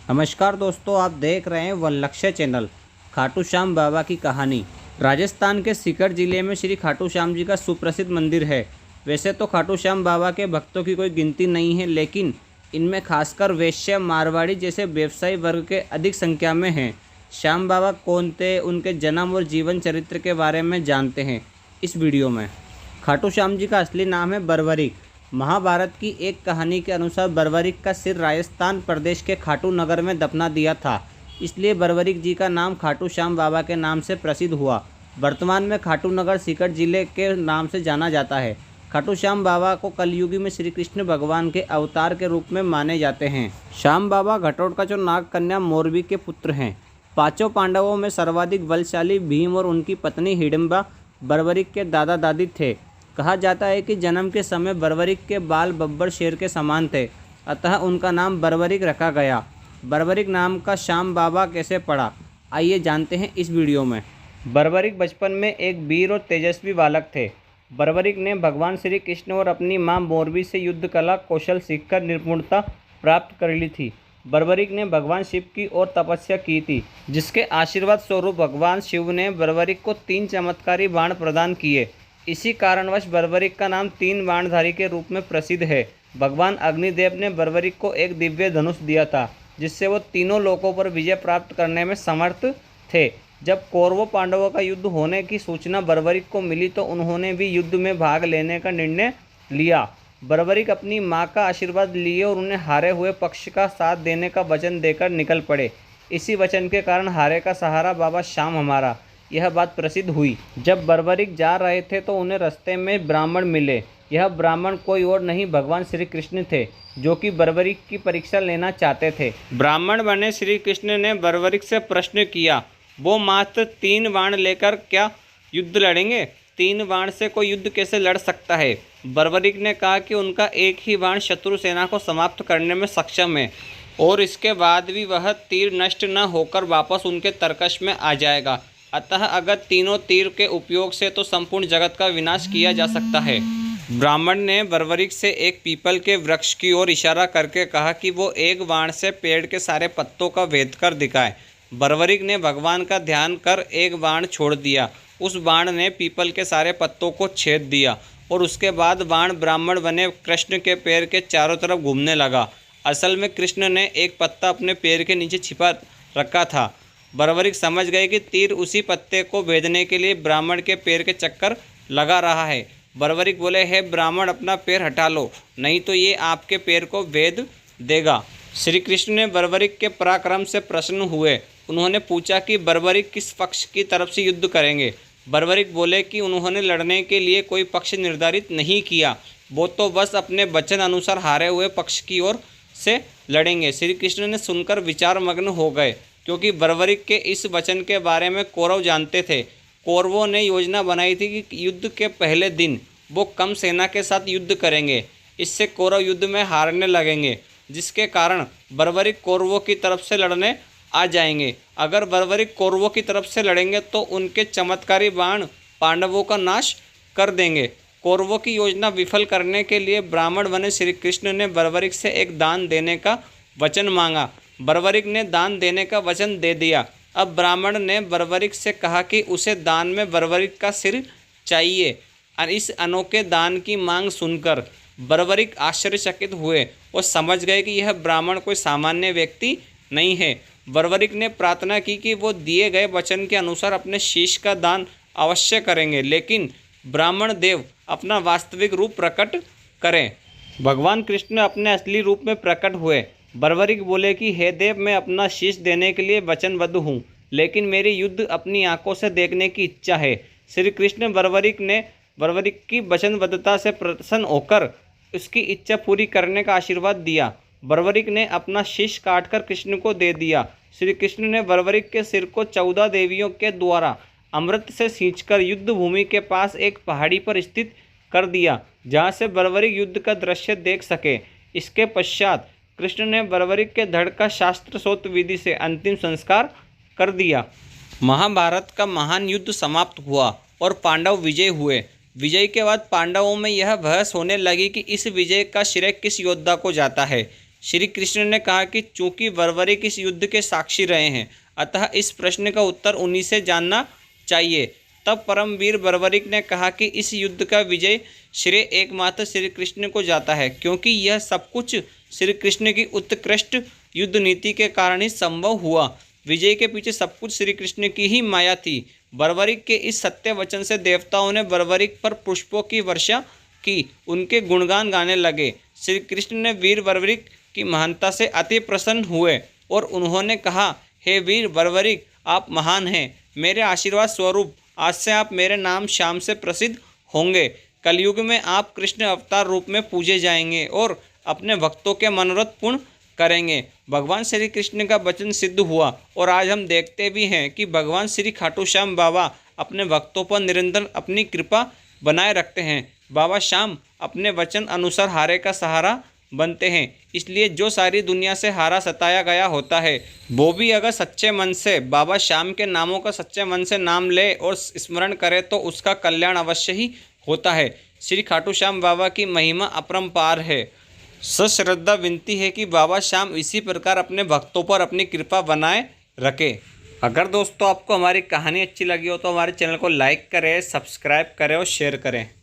नमस्कार दोस्तों, आप देख रहे हैं वन लक्ष्य चैनल। खाटू श्याम बाबा की कहानी। राजस्थान के सीकर जिले में श्री खाटू श्याम जी का सुप्रसिद्ध मंदिर है। वैसे तो खाटू श्याम बाबा के भक्तों की कोई गिनती नहीं है, लेकिन इनमें खासकर वैश्य, मारवाड़ी जैसे व्यवसायी वर्ग के अधिक संख्या में हैं। श्याम बाबा कौन थे, उनके जन्म और जीवन चरित्र के बारे में जानते हैं इस वीडियो में। खाटू श्याम जी का असली नाम है बर्बरीक। महाभारत की एक कहानी के अनुसार बर्बरीक का सिर राजस्थान प्रदेश के खाटू नगर में दफना दिया था, इसलिए बर्बरीक जी का नाम खाटू श्याम बाबा के नाम से प्रसिद्ध हुआ। वर्तमान में खाटू नगर सीकर जिले के नाम से जाना जाता है। खाटू श्याम बाबा को कलयुगी में श्री कृष्ण भगवान के अवतार के रूप में माने जाते हैं। श्याम बाबा घटोत्कच और नाग कन्या मोरबी के पुत्र हैं। पांचों पांडवों में सर्वाधिक बलशाली भीम और उनकी पत्नी हिडिंबा बर्बरीक के दादा दादी थे। कहा जाता है कि जन्म के समय बर्बरीक के बाल बब्बर शेर के समान थे, अतः उनका नाम बर्बरीक रखा गया। बर्बरीक नाम का श्याम बाबा कैसे पड़ा, आइए जानते हैं इस वीडियो में। बर्बरीक बचपन में एक वीर और तेजस्वी बालक थे। बर्बरीक ने भगवान श्री कृष्ण और अपनी मां मोरबी से युद्ध कला कौशल सीखकर निपुणता प्राप्त कर ली थी। बर्बरीक ने भगवान शिव की ओर तपस्या की थी, जिसके आशीर्वाद स्वरूप भगवान शिव ने बर्बरीक को 3 चमत्कारी बाण प्रदान किए। इसी कारणवश बर्बरीक का नाम 3 बाणधारी के रूप में प्रसिद्ध है। भगवान अग्निदेव ने बर्बरीक को एक दिव्य धनुष दिया था, जिससे वो तीनों लोकों पर विजय प्राप्त करने में समर्थ थे। जब कौरवों पांडवों का युद्ध होने की सूचना बर्बरीक को मिली तो उन्होंने भी युद्ध में भाग लेने का निर्णय लिया। बर्बरीक अपनी मां का आशीर्वाद लिए और उन्हें हारे हुए पक्ष का साथ देने का वचन देकर निकल पड़े। इसी वचन के कारण हारे का सहारा बाबा श्याम हमारा, यह बात प्रसिद्ध हुई। जब बर्बरीक जा रहे थे तो उन्हें रास्ते में ब्राह्मण मिले। यह ब्राह्मण कोई और नहीं भगवान श्री कृष्ण थे, जो कि बर्बरीक की परीक्षा लेना चाहते थे। ब्राह्मण बने श्री कृष्ण ने बर्बरीक से प्रश्न किया, वो मात्र 3 बाण लेकर क्या युद्ध लड़ेंगे? 3 बाण से कोई युद्ध कैसे लड़ सकता है? बर्बरीक ने कहा कि उनका एक ही बाण शत्रु सेना को समाप्त करने में सक्षम है और इसके बाद भी वह तीर नष्ट न होकर वापस उनके तरकश में आ जाएगा। अतः अगर तीनों तीर के उपयोग से तो संपूर्ण जगत का विनाश किया जा सकता है। ब्राह्मण ने बर्बरीक से एक पीपल के वृक्ष की ओर इशारा करके कहा कि वो एक बाण से पेड़ के सारे पत्तों का भेद कर दिखाए। बर्बरीक ने भगवान का ध्यान कर एक बाण छोड़ दिया। उस बाण ने पीपल के सारे पत्तों को छेद दिया और उसके बाद बाण ब्राह्मण बने कृष्ण के पैर के चारों तरफ घूमने लगा। असल में कृष्ण ने एक पत्ता अपने पैर के नीचे छिपा रखा था। बर्बरीक समझ गए कि तीर उसी पत्ते को भेदने के लिए ब्राह्मण के पैर के चक्कर लगा रहा है। बर्बरीक बोले, हे ब्राह्मण, अपना पैर हटा लो, नहीं तो ये आपके पैर को भेद देगा। श्री कृष्ण ने बर्बरीक के पराक्रम से प्रसन्न हुए। उन्होंने पूछा कि बर्बरीक किस पक्ष की तरफ से युद्ध करेंगे। बर्बरीक बोले कि उन्होंने लड़ने के लिए कोई पक्ष निर्धारित नहीं किया, वो तो बस अपने वचन अनुसार हारे हुए पक्ष की ओर से लड़ेंगे। श्री कृष्ण ने सुनकर विचार मग्न हो गए, क्योंकि बर्बरीक के इस वचन के बारे में कौरव जानते थे। कौरवों ने योजना बनाई थी कि युद्ध के पहले दिन वो कम सेना के साथ युद्ध करेंगे। इससे कौरव युद्ध में हारने लगेंगे, जिसके कारण बर्बरीक कौरवों की तरफ से लड़ने आ जाएंगे। अगर बर्बरीक कौरवों की तरफ से लड़ेंगे तो उनके चमत्कारी बाण पांडवों का नाश कर देंगे। कौरवों की योजना विफल करने के लिए ब्राह्मण बने श्री कृष्ण ने बर्बरीक से एक दान देने का वचन मांगा। बर्बरीक ने दान देने का वचन दे दिया। अब ब्राह्मण ने बर्बरीक से कहा कि उसे दान में बर्बरीक का सिर चाहिए। और इस अनोखे दान की मांग सुनकर बर्बरीक आश्चर्यचकित हुए और समझ गए कि यह ब्राह्मण कोई सामान्य व्यक्ति नहीं है। बर्बरीक ने प्रार्थना की कि वो दिए गए वचन के अनुसार अपने शीश का दान अवश्य करेंगे, लेकिन ब्राह्मण देव अपना वास्तविक रूप प्रकट करें। भगवान कृष्ण अपने असली रूप में प्रकट हुए। बर्बरीक बोले कि हे देव, मैं अपना शीश देने के लिए वचनबद्ध हूँ, लेकिन मेरी युद्ध अपनी आंखों से देखने की इच्छा है। श्री कृष्ण बर्बरीक की वचनबद्धता से प्रसन्न होकर उसकी इच्छा पूरी करने का आशीर्वाद दिया। बर्बरीक ने अपना शीश काटकर कृष्ण को दे दिया। श्री कृष्ण ने बर्बरीक के सिर को 14 देवियों के द्वारा अमृत से सींचकर युद्ध भूमि के पास एक पहाड़ी पर स्थित कर दिया, जहाँ से बर्बरीक युद्ध का दृश्य देख सके। इसके पश्चात कृष्ण ने बर्बरीक के धड़ का शास्त्रोक्त विधि से अंतिम संस्कार कर दिया। महाभारत का महान युद्ध समाप्त हुआ और पांडव विजय हुए। विजय के बाद पांडवों में यह बहस होने लगी कि इस विजय का श्रेय किस योद्धा को जाता है। श्री कृष्ण ने कहा कि चूंकि बर्बरिक इस युद्ध के साक्षी रहे हैं, अतः इस प्रश्न का उत्तर उन्हीं से जानना चाहिए। तब परमवीर बर्बरिक ने कहा कि इस युद्ध का विजय श्रेय एकमात्र श्री कृष्ण को जाता है, क्योंकि यह सब कुछ श्री कृष्ण की उत्कृष्ट युद्ध नीति के कारण ही संभव हुआ। विजय के पीछे सब कुछ श्री कृष्ण की ही माया थी। बर्बरिक के इस सत्य वचन से देवताओं ने बर्बरिक पर पुष्पों की वर्षा की, उनके गुणगान गाने लगे। श्री कृष्ण ने वीर बर्बरिक की महानता से अति प्रसन्न हुए और उन्होंने कहा, हे वीर बर्बरिक, आप महान हैं। मेरे आशीर्वाद स्वरूप आज से आप मेरे नाम श्याम से प्रसिद्ध होंगे। कलयुग में आप कृष्ण अवतार रूप में पूजे जाएंगे और अपने भक्तों के मनोरथ पूर्ण करेंगे। भगवान श्री कृष्ण का वचन सिद्ध हुआ और आज हम देखते भी हैं कि भगवान श्री खाटू श्याम बाबा अपने भक्तों पर निरंतर अपनी कृपा बनाए रखते हैं। बाबा श्याम अपने वचन अनुसार हारे का सहारा बनते हैं। इसलिए जो सारी दुनिया से हारा सताया गया होता है, वो भी अगर सच्चे मन से बाबा श्याम के नामों का सच्चे मन से नाम ले और स्मरण करे तो उसका कल्याण अवश्य ही होता है। श्री खाटू श्याम बाबा की महिमा अपरंपार है। सश्रद्धा विनती है कि बाबा श्याम इसी प्रकार अपने भक्तों पर अपनी कृपा बनाए रखे। अगर दोस्तों आपको हमारी कहानी अच्छी लगी हो तो हमारे चैनल को लाइक करें, सब्सक्राइब करें और शेयर करें।